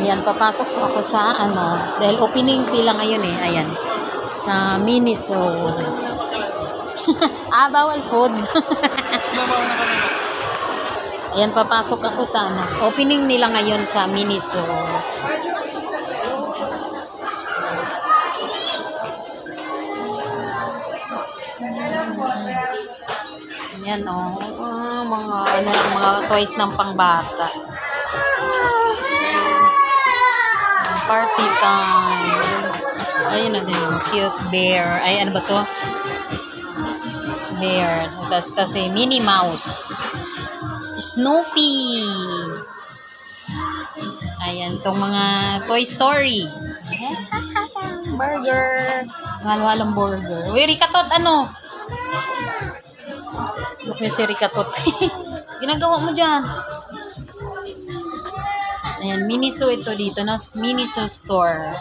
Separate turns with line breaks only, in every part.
Ayan, papasok po ako sa dahil opening sila ngayon eh. Ayan, sa Miniso. Bawal food. Ayan, papasok ako sa opening nila ngayon sa Miniso. Ayan mga toys ng pangbata. Party time. Ayun na din, cute bear. Ay, ano ba to? Bear. Tapos Minnie Mouse. Snoopy. Ayan, itong mga Toy Story. Burger. Halo-halong burger. Uy, Rikatot, ano? Look niya si Rikatot. Ginagawa mo dyan. Ayan, Miniso ito dito. Miniso store.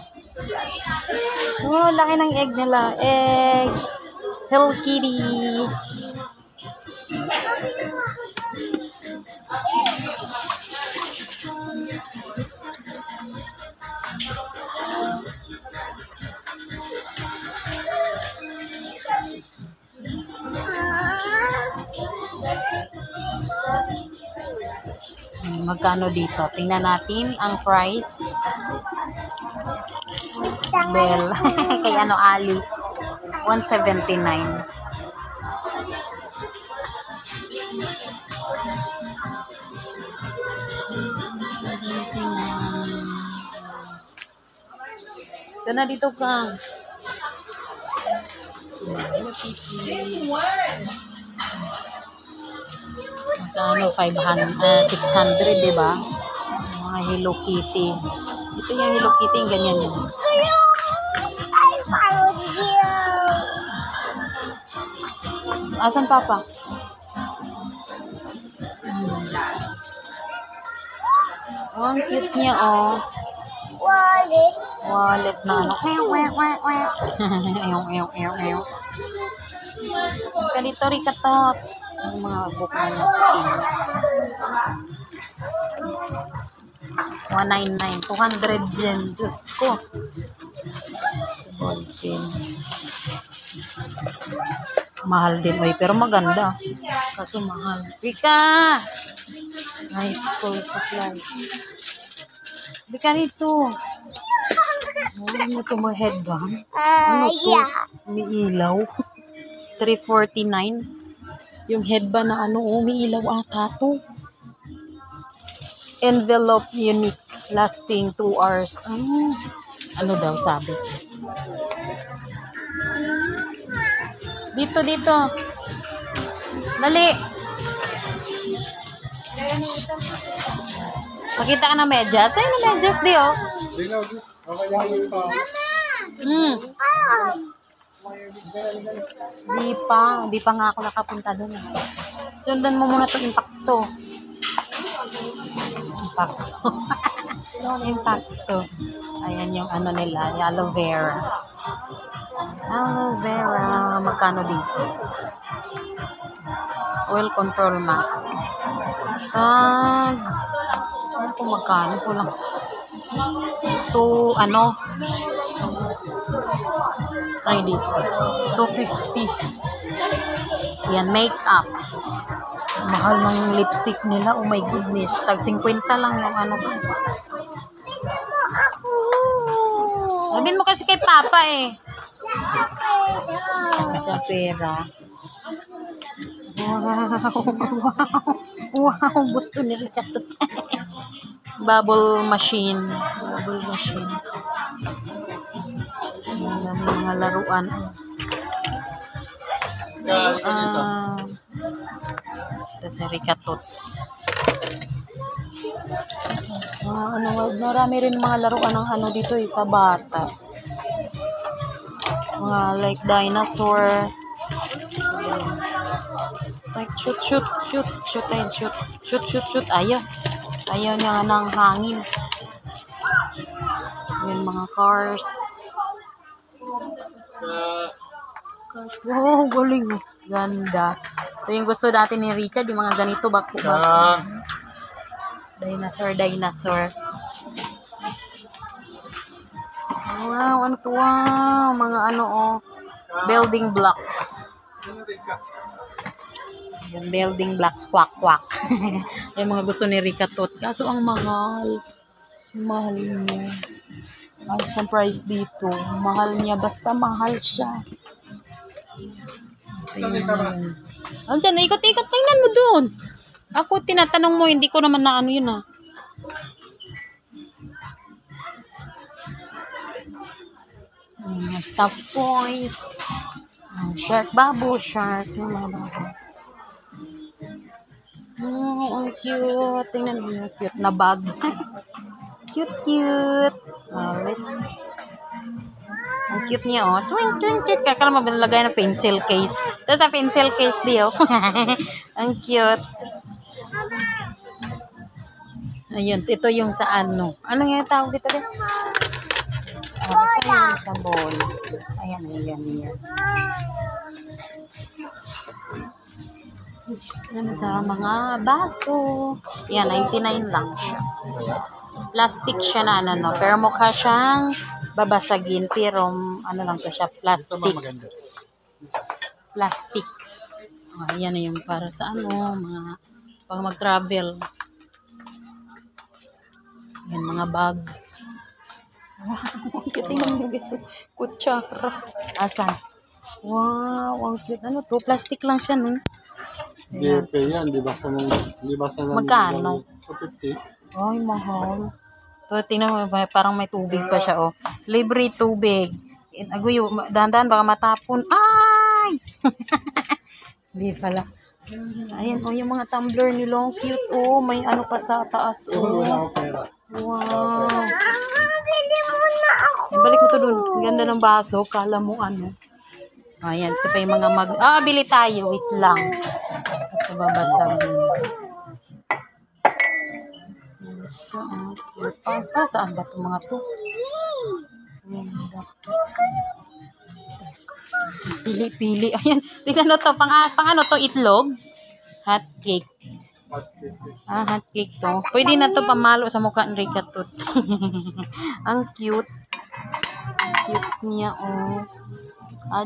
Oh, laki ng egg nila. Egg. Hello Kitty. Magkano dito? Tingnan natin ang price. Bell. Kay Ali. 179. Ito na dito ka. Magkano? 600, diba? Mga Hello Kitty. Ito yung Hello Kitty, yung ganyan yun. Asan Papa? Oh, ang cute niya, oh. Wallet na ano. Kalito Rikatot. Yung mga book na natin. 199. 200 yen. Diyos ko. Ballpen. Mahal din. Oy, pero maganda. Kaso mahal. Rika! High school supply. Rika rito. Ano mo ito mo headband? Ano to? May ilaw. 349. Yung headband na umiilaw ata to. Envelope unique. Lasting 2 hours. Ano daw sabi? Dito. Dali. Pakita ka na medyas. Ay, na medyas di, oh. Di pa nga ako nakapunta doon. Sundan mo muna itong impacto. Impacto. Ayan yung nila, yung aloe vera. Aloe vera. Magkano dito? Oil control mask. Ano kung magkano ko lang. Ay, dito. 250. Yan, makeup. Mahal ng lipstick nila. Oh my goodness. Tag 50 lang yung Sabihin mo kasi kay Papa eh. Sa pera. Wow. Gusto ni Rikatot. Bubble machine. Mga laruan. Ito si Rikatot. Marami rin mga laruan ng dito sa bata. Mga like dinosaur. Like shoot. Ayaw niya ng hangin. Yung mga cars. Wow, galing. Ganda. Ito yung gusto natin ni Richard, yung mga ganito, bako. Dinosaur. Wow, ano to? Wow, mga ano oh. Building blocks. Yung building blocks, kwak kwak. Yung mga gusto ni Rika Tot. Kaso ang mahal. Mahal niya. Ang surprise dito. Mahal niya. Basta mahal siya. Ayun. Ano dyan? Ikot-ikot. Tingnan mo doon. Ako tinatanong mo. Hindi ko naman na ano yun ah. Stuffed toys. Shark, babu, shark. Yung mga babu. Ang cute. Tingnan mo yung cute na bag. Cute, cute. Let's ang cute niya, oh. Twink, twink, twink. Kakala mo binalagay na pencil case. Tapos sa pencil case di, oh. Ang cute. Ayun, ito yung sa ano. Ano yung tawag dito din? Basta yung sa bowl. Ayan, ayan, ayan. Yan sa mga baso. Yan, 99 lang siya. Plastic siya na ano, no? Pero mukha siyang babasagin. Pero ano lang to siya, plastic. Plastic. Yan na yung para sa ano, mga pag mag-travel. Yan, mga bag. Wow, ang cute. Tingnan mo guys. Kutsara. Asan? Wow, ang cute. Ano to? Plastic lang siya, no?
DFP yan, di ba sa
magkano?
250.
Ay, mahal. To, tingnan mo, parang may tubig pa siya, oh. Libre tubig. Aguyo, dahan-dahan, baka matapon. Ay! Hindi pala. Ayan, oh, yung mga tumbler nila, ang cute, oh. May ano pa sa taas, oh. Wow. Balik mo to dun. Ganda ng baso. Kala mo ano. Ayan, ito pa yung mga bili tayo. Wait lang. Ito babasagin. Ito, saan ba ito mga to? Pili-pili. Ayan, tingnan na to. Pang ano to, itlog? Hot cake. Hot cake to. Pwede na to pamalo sa mukha ni Rika Tot. Ang cute. Cute niya, oh.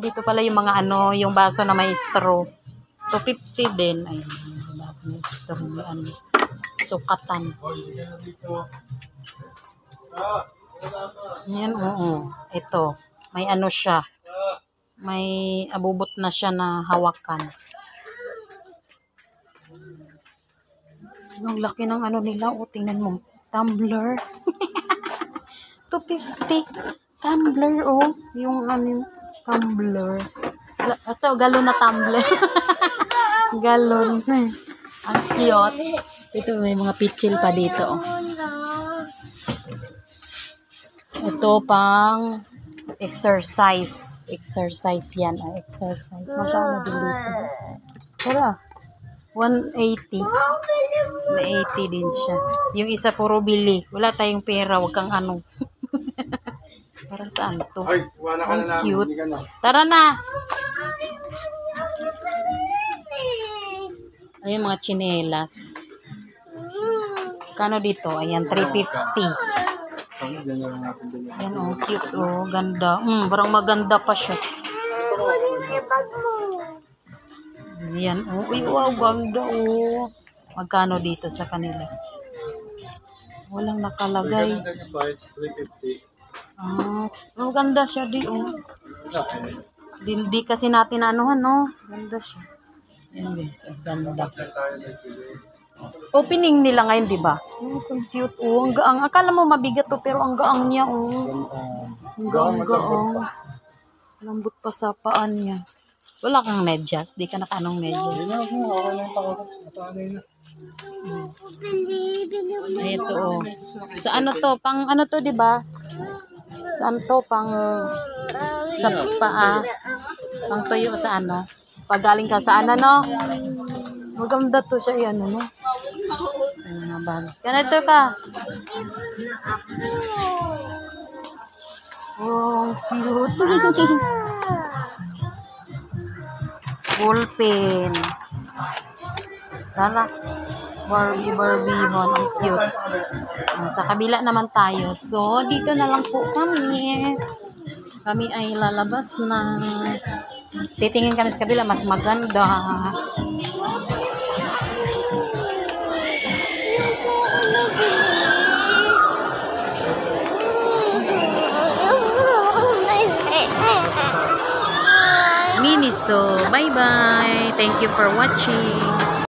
Dito pala yung mga ano, yung baso na may straw. 250 din. Ayun, yung baso may straw. May ano, sukatan. Yan, oo. Ito. May ano siya. May abubot na siya na hawakan. Ang laki ng ano nila. O, tingnan mo. Tumbler. 250. Tumbler, oh. Yung ano, tumbler. Ito, galon na tumbler. Galon. Ang cute. Ito, may mga pitchil pa dito, oh. Ito, pang exercise. Exercise yan. Exercise. Magkano din dito? Tara. 180. May 80 din siya. Yung isa puro bili. Wala tayong pera. Huwag kang ano. Para saan to?
Ay, wala ka na lang.
Cute. Tara na. Ayun, mga tsinelas. Kano dito? Ayan, 350. Ayan, oh, cute, oh. Ganda. Parang maganda pa siya. Ayan, oh. Uy, wow, ganda, oh. Magkano dito sa kanila? Walang nakalagay. Maganda siya di, oh. Di kasi natin anuhan, no? Ganda siya. Ayan, guys, oh, ganda. Opening nila ngayon, di ba? Oh, cute, oh. Ang gaang. Akala mo mabigat to, pero ang gaang niya, oh. Ang gaang. Lambot pa sa paan niya. Wala kang medyas? Di ka nakanong medyas? Ay, ito, oh. Sa ano to? Pang ano to, di ba? Saan to? Pang sa paa. Pang tuyo sa ano? Pagaling ka sa ano, no? Maganda to siya, yan, no? Ganito ka. Oh, cute. Ballpen. Tara. Barbie hon. Ang cute. Sa kabila naman tayo. So, dito na lang po kami. Kami ay lalabas na. Titingin kami sa kabila. Mas maganda. Miniso. Bye-bye. Thank you for watching.